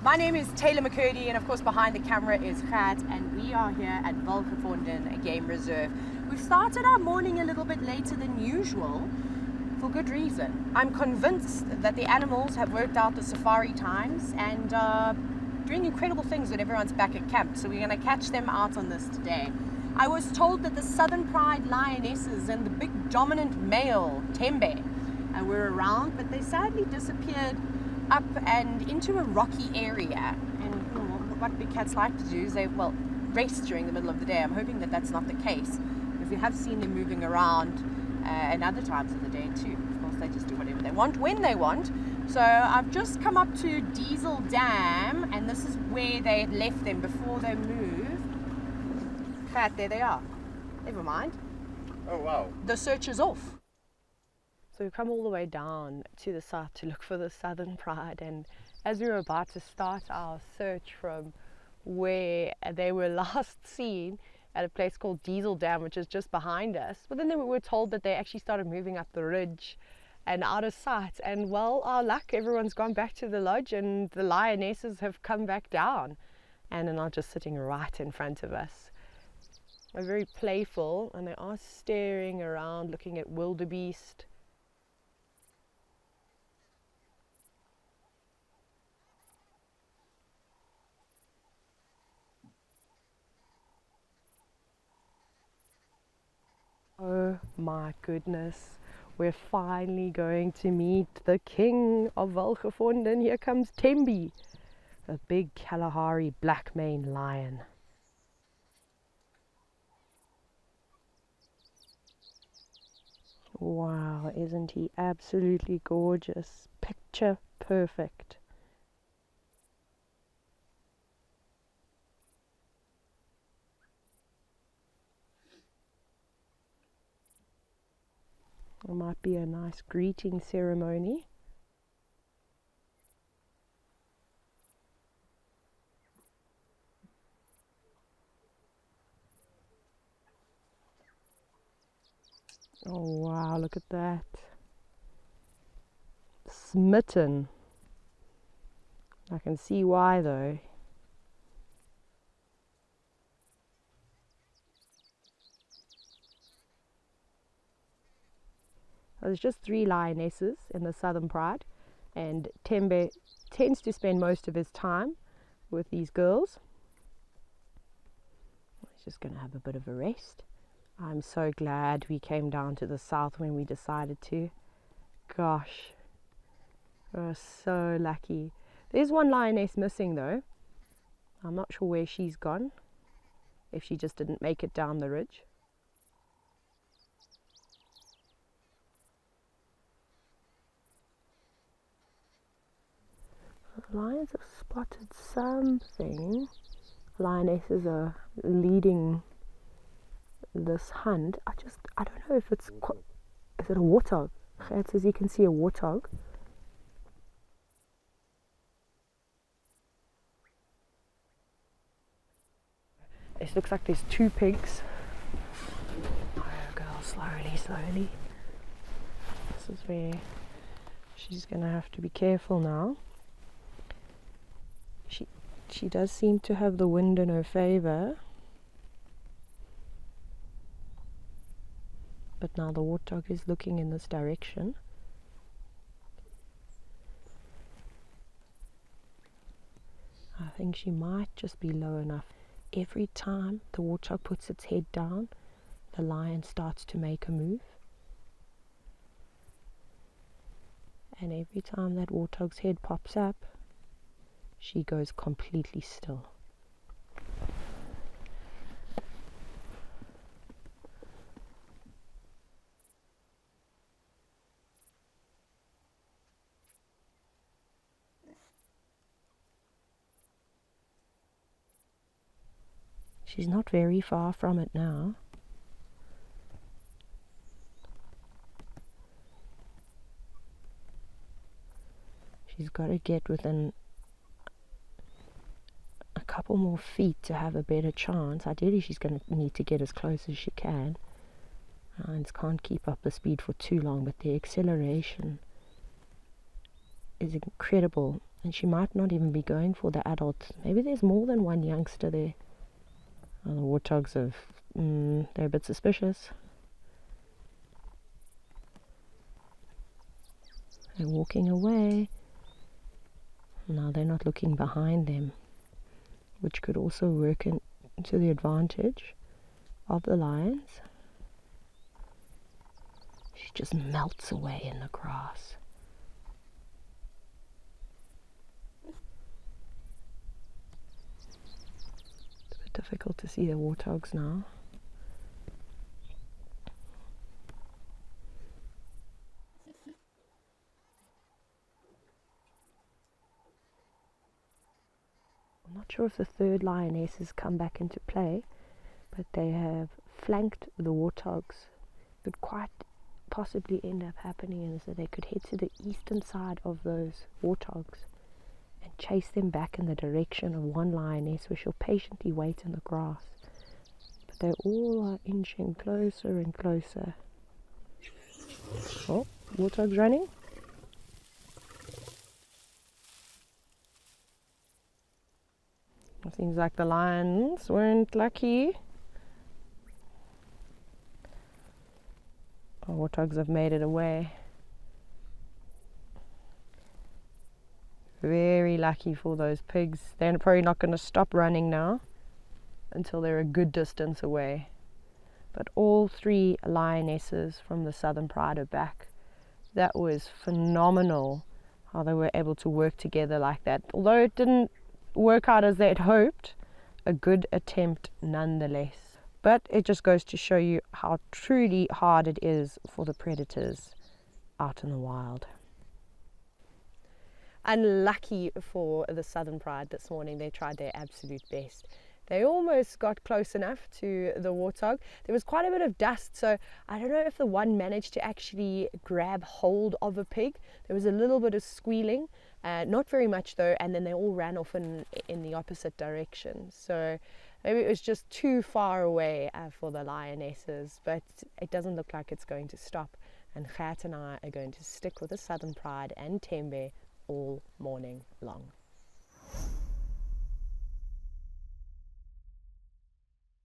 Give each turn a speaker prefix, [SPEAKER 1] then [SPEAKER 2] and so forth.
[SPEAKER 1] My name is Taylor Makweti, and of course behind the camera is Gert, and we are here at Welgevonden Game Reserve. We've started our morning a little bit later than usual, for good reason. I'm convinced that the animals have worked out the safari times and doing incredible things when everyone's back at camp, so we're going to catch them out on this today. I was told that the Southern Pride lionesses and the big dominant male Tembe were around, but they sadly disappeared up and into a rocky area. And what big cats like to do is they, well, rest during the middle of the day. I'm hoping that that's not the case, because we have seen them moving around and other times of the day too. Of course, they just do whatever they want when they want. So I've just come up to Diesel Dam, and this is where they had left them before they moved. Fat, there they are. Never mind.
[SPEAKER 2] Oh wow.
[SPEAKER 1] The search is off. So we've come all the way down to the south to look for the Southern Pride, and as we were about to start our search from where they were last seen at a place called Diesel Dam, which is just behind us, but then we were told that they actually started moving up the ridge and out of sight, and well, our luck, everyone's gone back to the lodge and the lionesses have come back down and are now just sitting right in front of us. They're very playful and they are staring around looking at wildebeest. Oh my goodness, we're finally going to meet the king of Welgevonden. Here comes Tembe, the big Kalahari black maned lion. Wow, isn't he absolutely gorgeous? Picture perfect. It might be a nice greeting ceremony. Oh wow, look at that. Smitten. I can see why though. There's just 3 lionesses in the Southern Pride, and Tembe tends to spend most of his time with these girls. He's just going to have a bit of a rest. I'm so glad we came down to the south when we decided to. Gosh, we're so lucky. There's 1 lioness missing though. I'm not sure where she's gone, if she just didn't make it down the ridge. The lions have spotted something. Lionesses are leading this hunt. I don't know if it's, is it a warthog? Gert says you can see a warthog. It looks like there's 2 pigs. Oh girl, slowly, slowly. This is where she's gonna have to be careful now. She does seem to have the wind in her favor. But now the warthog is looking in this direction. I think she might just be low enough. Every time the warthog puts its head down, the lion starts to make a move. And every time that warthog's head pops up, she goes completely still. She's not very far from it now. She's got to get within a couple more feet to have a better chance. Ideally she's going to need to get as close as she can. Lions can't keep up the speed for too long, but the acceleration
[SPEAKER 2] is incredible, and she might not even be going for the adults. Maybe there's more than one youngster there. Oh, the warthogs they're a bit suspicious. They're walking away. Now they're not looking behind them, which could also work into the advantage of the lions. She just melts away in the grass. It's a bit difficult to see the warthogs now. I'm not sure if the third lioness has come back into play, but they have flanked the warthogs. Could quite possibly end up happening is that they could head to the eastern side of those warthogs and chase them back in the direction of one lioness, where she'll patiently wait in the grass. But they all are inching closer and closer. Oh, warthog's running. It seems like the lions weren't lucky. The warthogs have made it away. Very lucky for those pigs. They're probably not going to stop running now until they're a good distance away. But all three lionesses from the Southern Pride are back. That was phenomenal how they were able to work together like that. Although it didn't work out as they had hoped, a good attempt nonetheless. But it just goes to show you how truly hard it is for the predators out in the wild. Unlucky for the Southern Pride this morning, they tried their absolute best. They almost got close enough to the warthog. There was quite a bit of dust, so I don't know if the one managed to actually grab hold of a pig. There was a little bit of squealing, not very much though, and then they all ran off in the opposite direction. So maybe it was just too far away for the lionesses, but it doesn't look like it's going to stop. And Gert and I are going to stick with the Southern Pride and Tembe all morning long.